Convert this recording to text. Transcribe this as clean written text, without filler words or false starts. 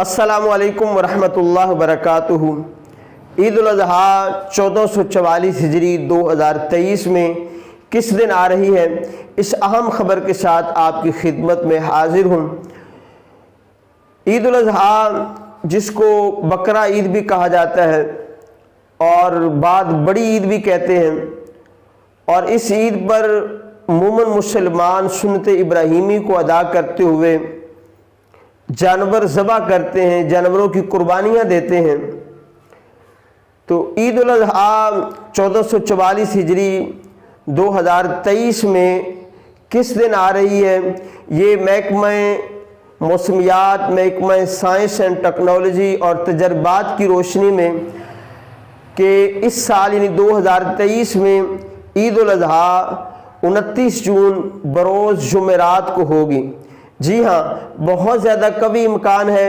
السلام علیکم ورحمۃ اللہ وبرکاتہ۔ عید الاضحیٰ 1444 ہجری 2023 میں کس دن آ رہی ہے، اس اہم خبر کے ساتھ آپ کی خدمت میں حاضر ہوں۔ عید الاضحیٰ جس کو بقرہ عید بھی کہا جاتا ہے اور بعد بڑی عید بھی کہتے ہیں، اور اس عید پر عموماً مسلمان سنت ابراہیمی کو ادا کرتے ہوئے جانور ذبح کرتے ہیں، جانوروں کی قربانیاں دیتے ہیں۔ تو عید الاضحیٰ 1444 ہجری 2023 میں کس دن آ رہی ہے، یہ محکمہ موسمیات، محکمہ سائنس اینڈ ٹیکنالوجی اور تجربات کی روشنی میں کہ اس سال یعنی 2023 میں عید الاضحیٰ 29 جون بروز جمعرات کو ہوگی۔ جی ہاں، بہت زیادہ قوی امکان ہے